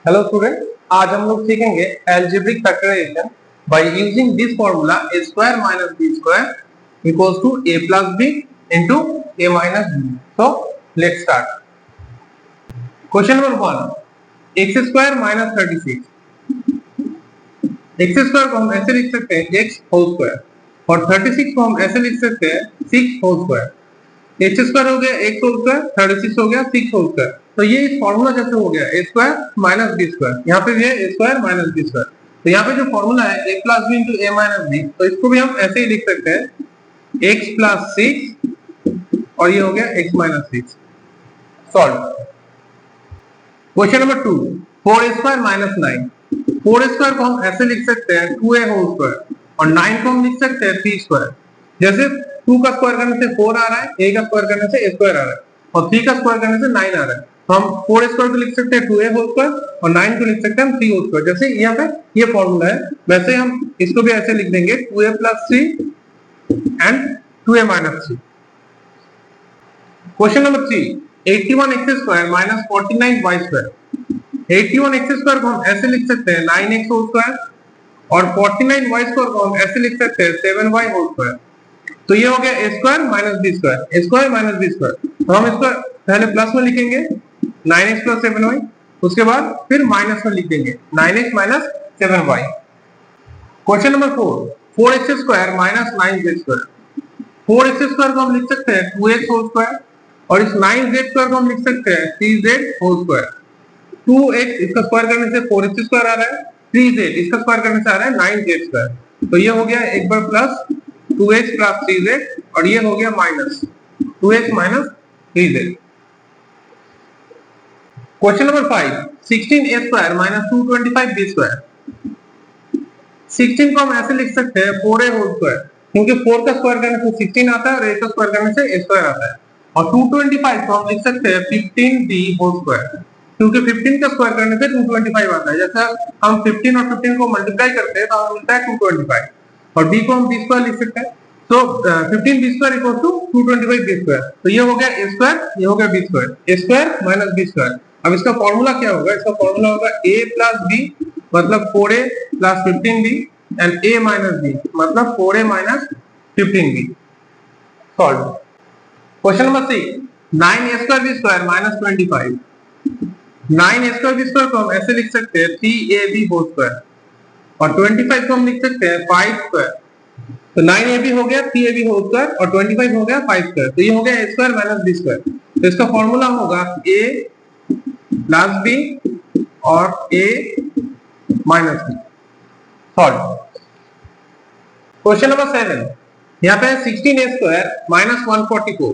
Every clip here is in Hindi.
हेलो स्टूडेंट, आज हम लोग सीखेंगे algebraic factorization by using this formula a square minus b square equals to a plus b into a minus b। So let's start. Question number 1, x square minus 36। x square को हम ऐसे लिख सकते हैं x होल स्क्वायर और 36 को हम ऐसे लिख सकते हैं 6 होल स्क्वायर। x स्क्वायर हो गया x होल स्क्वायर, 36 हो गया 6 होल स्क्वायर। तो ये इस फॉर्मूला जैसे हो गया a square minus b square, यहाँ पे भी है a square minus b square. तो यहाँ पे जो फॉर्मूला है a plus b into a minus b, तो इसको भी हम ऐसे ही लिख सकते हैं x प्लस 6 और ये हो गया x minus 6। Solve. Question number 2, 4a square minus 9। 4a square को हम ऐसे लिख सकते हैं 2a होल स्क्वायर और 9 को हम लिख सकते हैं 3 स्क्वायर। जैसे 2 का स्क्वायर करने से 4 आ रहा है, a का स्क्वायर करने से a स्क्वायर आ रहा है और 3 का स्क्वायर करने से 9 आ रहा है। तो हम 4 स्क्वायर को लिख सकते हैं 2a होल स्क्वायर और 9 को लिख सकते हैं हम 3 होल स्क्वायर। जैसे यहाँ पे ये फॉर्मूला है, वैसे हम इसको भी ऐसे लिख देंगे 2a plus 3 and 2a minus 3। Question number 3, 81x square minus 49y square. 81x square को हम ऐसे लिख सकते हैं 9x होल स्क्वायर और 49y स्क्वायर को हम ऐसे लिख सकते हैं 7y होल स्क्वायर। तो ये हो गया a square minus b square, a square minus b square. तो हम इसको पहले प्लस में लिखेंगे 9x प्लस 7y, उसके बाद फिर माइनस में लिखेंगे 9x minus 7y। Question number 4, 4x square minus 9z square. 4x square को हम लिख सकते हैं 2x होल स्क्वायर और इस 9z स्क्वायर को हम लिख सकते हैं 3z होल स्क्वायर। 2x इसका स्क्वायर करने से 4x स्क्वायर आ रहा है, 3z इसका स्क्वायर करने से आ रहा है 9z स्क्वायर। तो ये हो गया एक बार प्लस 2x प्लस 3z और ये हो गया minus 2x minus 3z। Question number 5, 16a square minus 225b square. 16 को हम ऐसे लिख सकते हैं 4a होल स्क्वायर, क्योंकि 4 का स्क्वायर करने से 16 आता है और a का स्क्वायर करने से a स्क्वायर आता है। और 225 को हम लिख सकते हैं 15b होल स्क्वायर, क्योंकि 15 का स्क्वायर करने से 225 आता है। जैसा हम 15 और 15 को मल्टीप्लाई करते हैं तो हमें मिलता है 225 और b को हम b स्क्वायर लिख सकते हैं। तो 15b square equal to 225b square. तो ये हो गया a स्क्वायर, ये हो गया b square, a square minus b square. अब इसका फॉर्मूला क्या होगा? इसका फॉर्मूला होगा a प्लस b मतलब 4a plus 15b and a minus b मतलब 4a minus 15b। Solve. Question number 6, 9a square b square minus 25। 9a square b square को हम ऐसे लिख सकते हैं 3ab होल स्क्वायर और 25 को हम लिख सकते हैं 5 स्क्वायर। तो 9ab हो गया 3ab होल स्क्वायर और 25 हो गया 5 स्क्वायर। तो ये हो गया a square minus b square. तो इसका फॉर्मूला होगा a प्लस b और a minus b। Solve. Question number 7, यहाँ पे 16a स्क्वायर माइनस 144।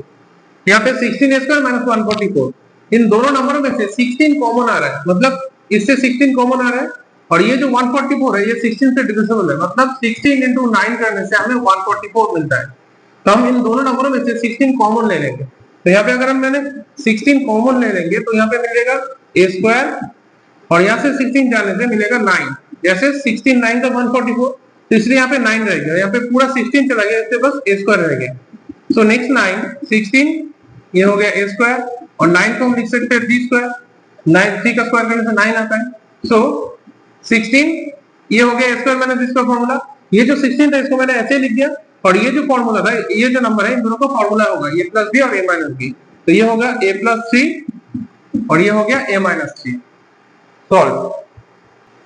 यहाँ पे 16a स्क्वायर माइनस 144, इन दोनों नंबरों में से 16 कॉमन आ रहा है, मतलब इससे 16 कॉमन आ रहा है और ये जो 144 है ये 16 से डिविजिबल है, मतलब 16 into 9 करने से हमें 144 मिलता है। तो हम इन दोनों नंबरों में से 16 कॉमन ले लेंगे। तो यहाँ पे अगर हम 16 कॉमन ले लेंगे तो यहाँ पे मिलेगा a स्क्वायर और यहाँ से 16 जाने से मिलेगा 9। जैसे 16 9 का 144, तो इसलिए यहाँ पे 9 रह गया, यहाँ पे पूरा 16 चला गया, इससे बस a स्क्वायर रह गया। सो नेक्स्ट 9 16 ये हो गया a स्क्वायर और 9 को हम लिख सकते हैं b स्क्वायर। 9 3 का स्क्वायर करने से 9 आता है। सो 16 ये हो गया a square minus b square formula. ये जो 16 था इसको मैंने ऐसे लिख दिया और ये जो फॉर्मूला था, ये जो नंबर है इन दोनों का फॉर्मूला होगा ये प्लस b और a माइनस b। तो ये होगा a प्लस 3 और ये हो गया a minus 3। Solve.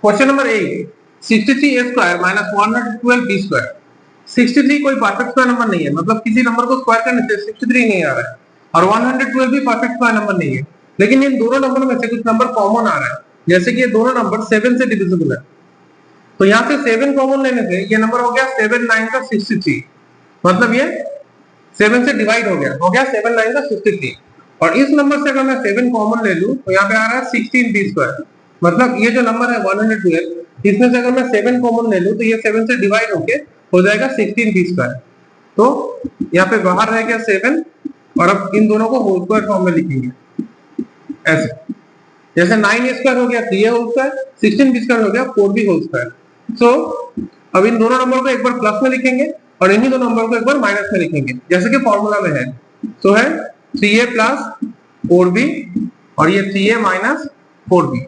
Question number 8, 63a square minus 112b square. 63 कोई परफेक्ट स्क्वायर नंबर नहीं है, मतलब किसी नंबर को स्क्वायर करने से 63 नहीं आ रहा है और 112 भी परफेक्ट स्क्वायर नंबर नहीं है, लेकिन इन दोनों नंबरों में से कुछ नंबर कॉमन आ रहा है। जैसे कि ये दोनों नंबर 7 से डिविजिबल है, तो यहाँ से 7 कॉमन लेने से ये नंबर हो गया 7 9 का 63, मतलब ये 7 से डिवाइड हो गया 7 9 का 63। और इस नंबर से अगर मैं 7 कॉमन ले लूं तो यहाँ पे आ रहा है 16b स्क्वायर, मतलब ये जो नंबर है 112, इसमें से अगर मैं 7 कॉमन ले लूं तो ये 7 से डिवाइड होके हो जाएगा 16b स्क्वायर। तो यहाँ पे बाहर रह गया 7 और अब इन दोनों को होल स्क्वायर फॉर्म में लिखेंगे ऐसे। जैसे 9a स्क्वायर हो गया 3a whole square, 16b square हो गया 4b होल स्क्वायर। सो अब इन दोनों नंबर को एक बार प्लस में लिखेंगे और इन्हीं दो नंबर को एक बार माइनस में लिखेंगे, जैसे कि फॉर्मूला में है। तो है 3a प्लस 4b और ये 3a माइनस 4b।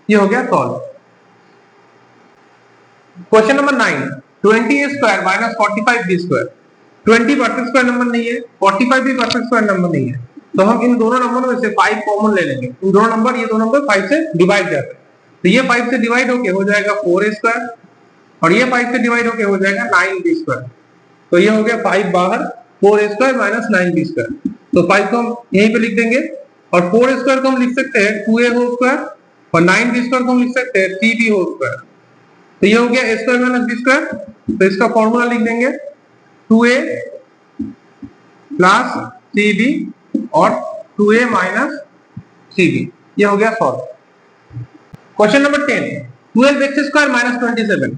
ये हो गया solve. Question number 9, 20a square minus 45b square. 20 perfect square number नहीं है, 45 भी परफेक्ट स्क्वायर नंबर नहीं है, तो हम इन दोनों नंबरों में से 5 कॉमन ले लेंगे। इन दोनों नंबर, ये दोनों नंबर 5 से डिवाइड जाते हैं, तो ये 5 से डिवाइड होके हो जाएगा 4a स्क्वायर और ये 5 से डिवाइड होके हो जाएगा 9b स्क्वायर। तो ये हो गया 5 बाहर, 4a square minus 9b square. तो 5 को हम यहीं पे लिख देंगे और 4a स्क्वायर को हम लिख सकते हैं 2a होल स्क्वायर और 9b स्क्वायर को हम लिख सकते हैं 3b होल स्क्वायर। तो ये हो गया a square minus b square. तो इसका फॉर्मूला लिख देंगे 2a प्लस 3b और 2a माइनस 3b। ये हो गया solve. Question number 10, 12x square minus 27।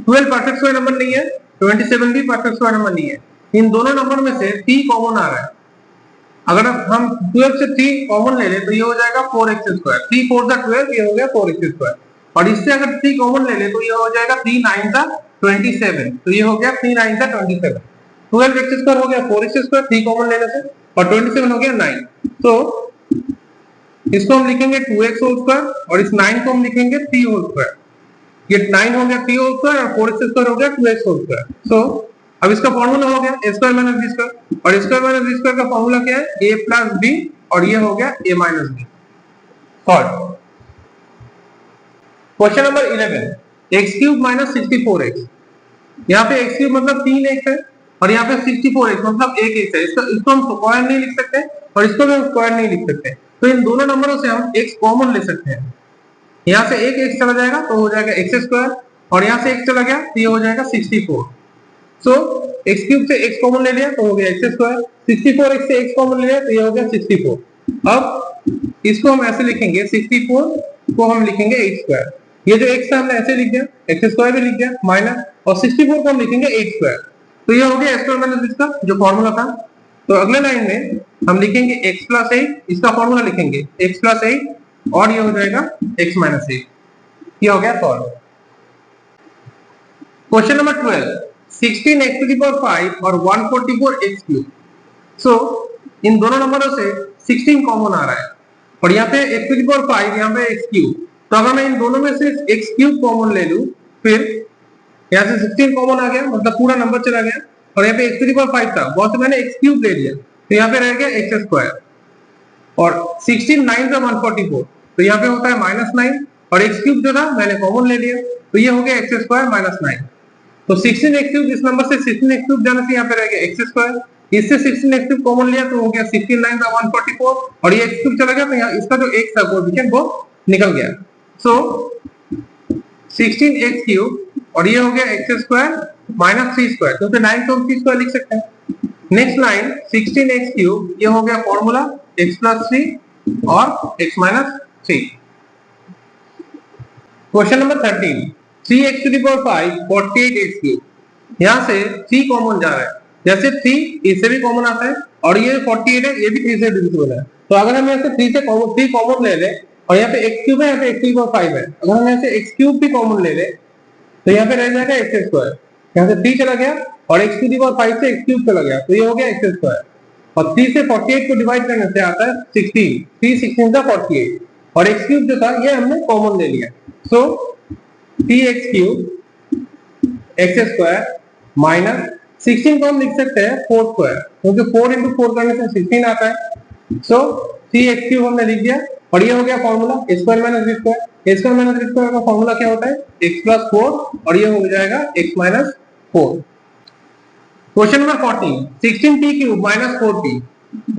12 perfect square number नहीं है, 27 भी परफेक्ट स्क्वायर नंबर नहीं है। इन दोनों नंबर में से 3 कॉमन आ रहा है। अगर हम 12 से 3 कॉमन ले लें तो ये हो जाएगा 4x स्क्वायर। 3 4 सा 12, ये हो गया 4x स्क्वायर। और इससे अगर 3 कॉमन ले लें तो ये हो जाएगा 3 9 सा 27। तो ये हो गया 3 9 सा 27। 12x स्क्वायर हो गया 4x स्क्वायर 3 कॉमन लेने से, और 27 हो गया 9। तो इसको हम लिखेंगे 2x होल स्क्वायर और इस 9 को हम लिखेंगे 3 होल स्क्वायर। ये 9 हो गया 3 होल स्क्वायर और 4x स्क्वायर हो गया 2x होल स्क्वायर। सो अब इसका फॉर्मूला हो गया a square minus b square, और a square minus b square का फॉर्मूला क्या है, a प्लस b, और ये हो गया a minus b। Solve. Question number 11, x cube minus 64x। यहाँ पे x क्यूब मतलब 3x है और यहाँ पे 64x मतलब 1x है। इसको हम स्क्वायर नहीं लिख सकते और इसको भी हम स्क्वायर नहीं लिख सकते, तो इन दोनों नंबरों से हम x कॉमन ले सकते हैं। यहाँ से एक x चला जाएगा तो हो जाएगा x स्क्वायर, और यहाँ से x चला गया तो ये हो जाएगा 64। सो x क्यूब से x कॉमन ले लिया तो हो गया x स्क्वायर, 64x से x कॉमन ले लिया तो ये हो गया 64। अब इसको हम ऐसे लिखेंगे, 64 को हम लिखेंगे x स्क्वायर। ये जो x था हमने ऐसे लिख दिया, x स्क्वायर भी लिख दिया माइनस, और 64 को हम लिखेंगे x स्क्वायर। तो ये हो गया x स्क्वायर माइनस इसका जो फॉर्मूला था। तो अगले लाइन में हम लिखेंगे x प्लस 8, इसका फॉर्मूला लिखेंगे x प्लस 8, और ये हो जाएगा x माइनस 8। ये हो गया solve. Question number 12, 16x to the power 5 और 144x क्यूब। सो इन दोनों नंबरों से 16 कॉमन आ रहा है और यहाँ पे x टू द पावर 5, यहाँ पे x क्यूब। तो अगर मैं इन दोनों में से x क्यूब कॉमन ले लूं, फिर यहाँ से 16 कॉमन आ गया मतलब पूरा नंबर चला गया, और यहाँ पे x टू द पावर 5 था, बहुत से मैंने x क्यूब ले लिया, तो यहाँ पे रह गया x स्क्वायर। और 16 9 का 144, तो यहाँ पे होता है माइनस 9, और x क्यूब जो था मैंने कॉमन ले लिया, तो ये हो गया x स्क्वायर माइनस 9। तो 16x क्यूब, इस नंबर से 16x क्यूब जाने से यहाँ पे रह गया x स्क्वायर, इससे 16x क्यूब कॉमन लिया तो हो गया 16 9 का 144, और ये x क्यूब चला गया तो यहाँ इसका जो x था कोएफिशिएंट वो निकल गया। सो 16x क्यूब और ये हो गया x स्क्वायर माइनस 3 स्क्वायर, क्योंकि 9 को हम 3 स्क्वायर लिख सकते हैं। नेक्स्ट लाइन 16x क्यूब, ये हो गया फॉर्मूला x प्लस 3 और x minus 3। Question number 13, 3x to the power 5 48x cube. यहाँ से 3 कॉमन जा रहा है, जैसे 3 इससे भी कॉमन आता है और ये 48 है, ये भी 3 से डिविजिबल है। तो अगर हम यहाँ से 3 कॉमन ले लें, और यहाँ पे x क्यूब है, यहाँ पे x टू द पावर 5 है, अगर हम यहाँ से x क्यूब भी कॉमन ले लें तो यहाँ पे रह जाएगा x स्क्वायर। यहाँ से 3 चला गया और x टू द पावर 5 से x क्यूब चला गया, तो ये हो गया x स्क्वायर। और 3 से 48 को डिवाइड करने से आता है 16, 3 16 का 48, और x क्यूब जो था ये हमने कॉमन ले लिया। सो 3x cube x square minus 16 को हम लिख सकते हैं 4 स्क्वायर, क्योंकि 4 into 4 करने से 16 आता है। सो 3x क्यूब हमने लिख दिया, और ये हो गया formula a square minus b square. a square minus b square का फॉर्मूला क्या होता है, x प्लस 4, और ये हो जाएगा x minus 4। Question number 14, 16t cube minus 4t।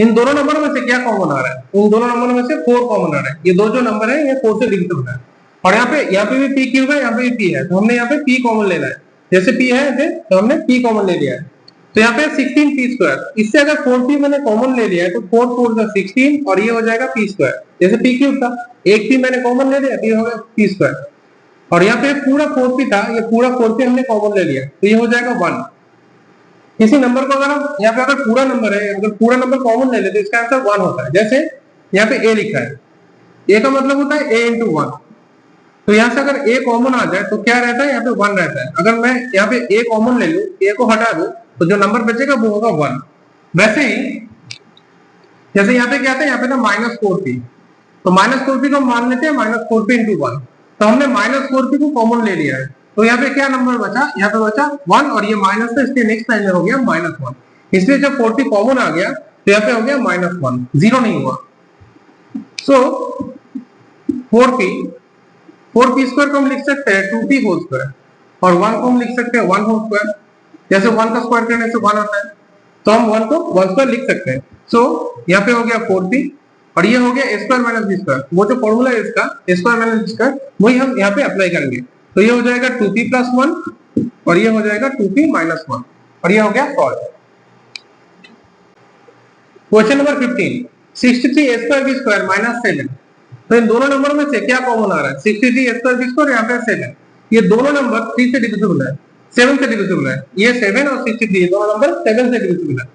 इन दोनों नंबरों में से क्या कॉमन आ रहा है, इन दोनों नंबरों में से 4 कॉमन आ रहा है। ये दो जो नंबर है ये 4 से डिविजिबल है, और यहाँ पे भी p क्यूब है, यहाँ पे भी p है, तो हमने यहाँ पे p कॉमन लेना है। जैसे p है ऐसे, तो हमने p कॉमन ले लिया है। तो यहाँ पे 16t स्क्वायर, इससे अगर 4p मैंने कॉमन ले लिया है तो 4 4 का 16, और ये हो जाएगा p स्क्वायर। जैसे p क्यूब था, एक p मैंने कॉमन ले लिया तो ये हो गया p स्क्वायर, और यहाँ पे पूरा 4p था, ये पूरा 4p हमने कॉमन ले लिया तो ये हो जाएगा 1। किसी नंबर को अगर हम यहाँ पे अगर पूरा नंबर है, अगर पूरा नंबर कॉमन ले लेते तो इसका आंसर 1 होता है। जैसे यहाँ पे a लिखा है, a का मतलब होता है a into 1, तो यहाँ से अगर a कॉमन आ जाए तो क्या रहता है, यहाँ पे 1 रहता है। अगर मैं यहाँ पे a कॉमन ले लूं, a को हटा दूं, तो जो नंबर बचेगा वो होगा 1। वैसे ही जैसे यहाँ पे क्या था, यहाँ पे था -4p, तो -4p को मान लेते हैं -4p इंटू 1, तो हमने -4p को कॉमन ले लिया है, तो यहाँ पे क्या नंबर बचा, यहाँ पे बचा 1 और ये माइनस है इसलिए नेक्स्ट लाइन में हो गया -1, इसलिए जब 4p कॉमन आ गया तो यहाँ पे हो गया -1, जीरो नहीं हुआ। सो 4p स्क्वायर को हम लिख सकते हैं 2p होल स्क्वायर और 1 को हम लिख सकते हैं 1 होल स्क्वायर, जैसे 1 का स्क्वायर करने से 1 आता है तो हम 1 को 1 स्क्वायर लिख सकते हैं। सो यहाँ पे हो गया 4p और ये हो गया a square minus b square, वो जो फॉर्मूला है इसका a square minus b square वही हम यहाँ पे अप्लाई करेंगे, तो ये हो जाएगा 2p प्लस 1 और ये हो जाएगा 2p माइनस 1 और ये हो गया solve. Question number 15, 63 a square b square minus 7, तो इन दोनों नंबर में से क्या कॉमन आ रहा है, 63 a स्क्वायर b स्क्वायर यहाँ पे 7, ये दोनों नंबर 3 से डिविजिबल है, 7 से डिविजिबल है, ये 7 और 63 ये दोनों नंबर 7 से डिविजिबल है,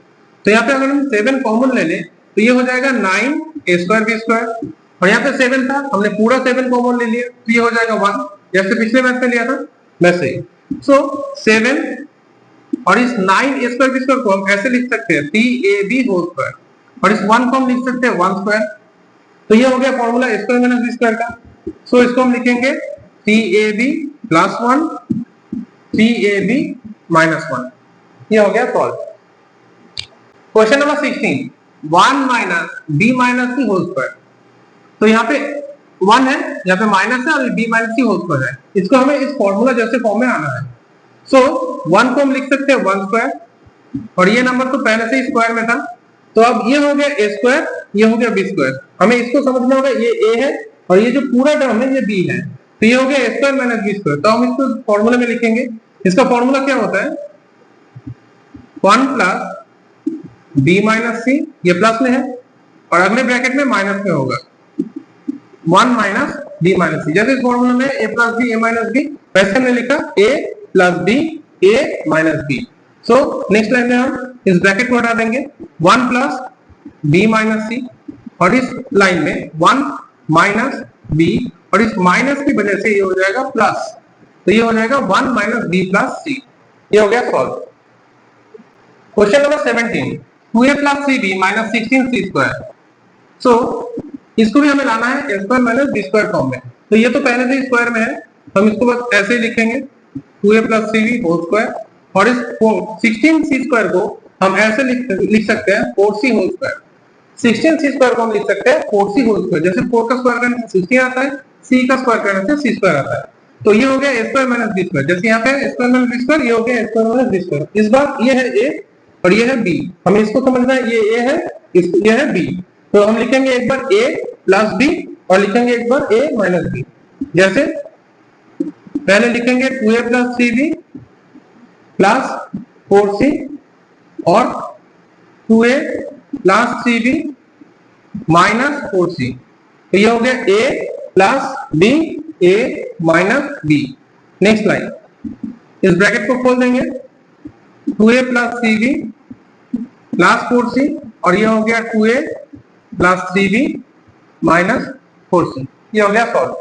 तो यहाँ पे अगर हम 7 कॉमन ले लें तो ये हो जाएगा 9 a स्क्वायर b स्क्वायर और यहाँ पे 7 था हमने पूरा 7 कॉमन ले लिया तो ये हो जाएगा 1, जैसे पिछले मैथ में लिया था वैसे ही। सो 7 और इस 9 a स्क्वायर b स्क्वायर को हम ऐसे लिख सकते हैं 3ab होल स्क्वायर और इस 1 को हम लिख सकते हैं 1 स्क्वायर, तो ये हो गया formula a square minus b square का। सो इसको हम लिखेंगे 3ab प्लस 1 3ab माइनस 1, ये हो गया solve. Question number 16, 1 minus b minus c whole square, तो यहाँ पे 1 है, यहाँ पे माइनस है और b minus c whole square है, इसको हमें इस फॉर्मूला जैसे फॉर्म में आना है। सो 1 को हम लिख सकते हैं 1 स्क्वायर और ये नंबर तो पहले से ही स्क्वायर में था, तो अब ये हो गया a स्क्वायर, ये हो गया b स्क्वायर, हमें इसको समझना होगा, ये a है और ये जो पूरा टर्म है ये b है, तो ये हो गया a square minus b square, तो हम इसको फॉर्मूले में लिखेंगे, इसका फॉर्मूला क्या होता है 1 प्लस b माइनस c, ये प्लस में है और अगले ब्रैकेट में माइनस में होगा 1 माइनस b माइनस c, जैसे इस फॉर्मूला में a plus b a minus b, वैसे हमने लिखा a plus b a minus b। So next line में हम इस ब्रैकेट को हटा देंगे 1 प्लस b माइनस c और इस लाइन में 1 माइनस b और इस माइनस की वजह से ये हो जाएगा प्लस, तो ये हो जाएगा 1 माइनस b प्लस c, ये हो गया solve. Question number 17, 2a plus 3b minus 16c square, so इसको भी हमें लाना है a square minus b square form में, तो ये तो पहले से ही स्क्वायर में है, हम इसको बस ऐसे ही लिखेंगे 2a plus 3b whole square और इस 16c स्क्वायर को हम ऐसे लिख सकते हैं 4c whole square, 16c square को हम लिख सकते हैं 4c होल स्क्वायर, जैसे 4 का स्क्वायर करने से 16 आता है, c का स्क्वायर करने से c स्क्वायर आता है, तो ये हो गया a square minus b square, जैसे यहाँ पे a square minus b square, ये हो गया a square minus b square, इस बार ये है a और ये है b, हमें इसको समझना है, ये a है, ये है b, तो हम लिखेंगे एक बार a प्लस b और लिखेंगे एक बार a माइनस b, जैसे पहले लिखेंगे 2a plus 3b plus 4c और 2a plus 3b minus 4c, तो ये हो गया a plus b a minus b। Next line, इस ब्रैकेट को खोल देंगे 2a plus 3b plus 4c और ये हो गया 2a plus 3b minus 4c, ये हो गया सॉल्व।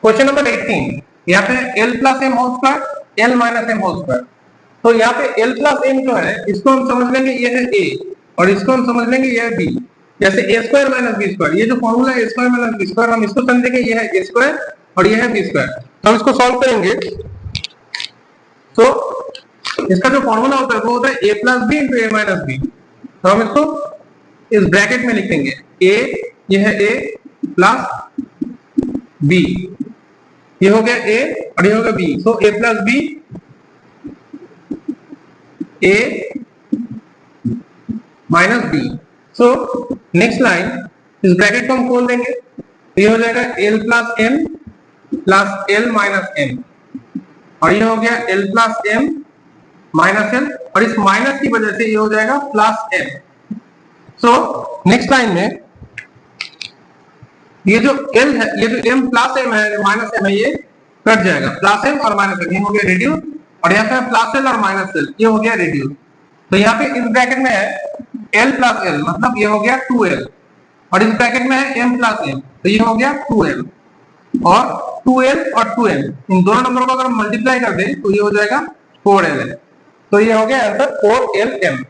क्वेश्चन नंबर 18, यहाँ पे l plus m whole square l minus m whole square, तो यहाँ पे l प्लस m जो है इसको हम समझ लेंगे ये है a और इसको हम समझ लेंगे ये है b, जैसे a square minus b square, ये जो फॉर्मूला है a square minus b square, हम इसको समझेंगे ये है a स्क्वायर और ये है b स्क्वायर, तो हम इसको सॉल्व करेंगे, तो इसका जो फॉर्मूला होता है वो होता है a plus b into a minus b, तो हम इसको इस ब्रैकेट में लिखेंगे a, ये है a प्लस b, ये हो गया a और ये हो गया b, so a plus b a minus b। So next line, इस ब्रैकेट को हम खोल देंगे, तो ये हो जाएगा l plus m plus l minus m और ये हो गया l plus m minus l और इस माइनस की वजह से ये हो जाएगा plus m। So next line में ये जो l है, ये जो m प्लस m है माइनस m है, ये कट जाएगा, प्लस m और माइनस m, ये हो गया रेड्यूस और यहाँ पे प्लस l और माइनस l, ये हो गया रेड्यूस, तो यहाँ पे इस ब्रैकेट में है l प्लस l, मतलब ये हो गया 2l और इस ब्रैकेट में है m प्लस m, तो ये हो गया 2l और 2l और 2m, इन दोनों नंबरों को अगर हम मल्टीप्लाई कर दें तो ये हो जाएगा 4l, तो ये हो गया answer 4lm।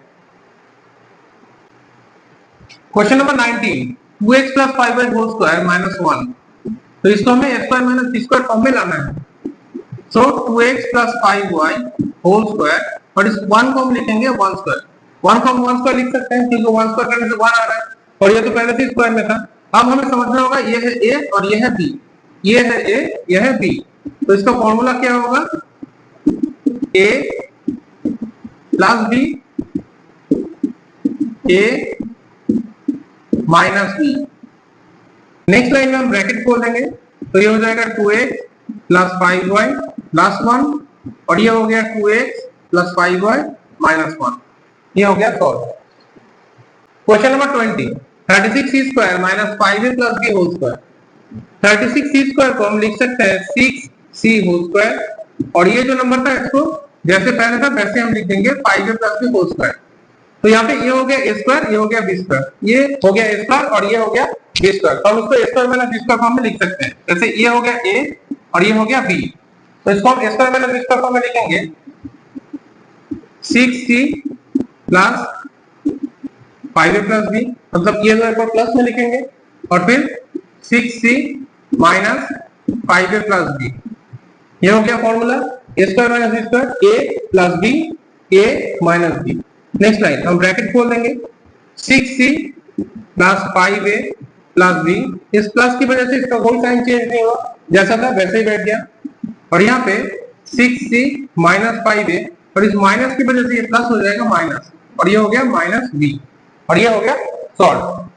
Question number 19, 2x plus 5y whole square minus 1, तो इसको हमें x square minus b square form में लाना है। सो 2x plus 5y whole square और इस 1 को हम लिखेंगे 1 स्क्वायर। 1 को हम 1 स्क्वायर लिख सकते हैं क्योंकि 1 स्क्वायर करने से 1 आ रहा है और ये तो पहले से स्क्वायर में था। अब हमें समझना होगा ये है a और ये है b, ये है a, ये है b, तो इसका फॉर्मूला क्या होगा, a plus b, a minus b। Next line में हम ब्रैकेट खोल देंगे तो ये हो जाएगा 2x प्लस 5y प्लस 1 और ये हो गया 2x प्लस 5y माइनस 1। ये हो गया solve. Question number 20, 36c square minus 5a plus b whole square. 36c square को हम लिख सकते हैं 6c होल स्क्वायर और ये जो नंबर था इसको जैसे पहले था वैसे हम लिख देंगे 5a plus b whole square. तो यहाँ पे ये हो गया a स्क्वायर, ये हो गया b स्क्वायर, ये हो गया a स्क्वायर और ये हो गया b स्क्वायर, तो हम इसको a square minus b square form में लिख सकते हैं। जैसे ये हो गया a और ये हो गया b, तो इसको हम a square minus b square form में लिखेंगे 6c plus 5a plus b, मतलब ये एक बार प्लस में लिखेंगे और फिर 6c minus 5a plus b, ये हो गया formula a square minus b square, a plus b, a minus b। Next line हम ब्रैकेट खोल देंगे 6c plus 5a plus b, इस प्लस की वजह से इसका कोई साइन चेंज नहीं हुआ, जैसा था वैसे ही बैठ गया और यहाँ पे 6c माइनस 5a और इस माइनस की वजह से ये प्लस हो जाएगा माइनस और ये हो गया माइनस b और ये हो गया सॉल्व।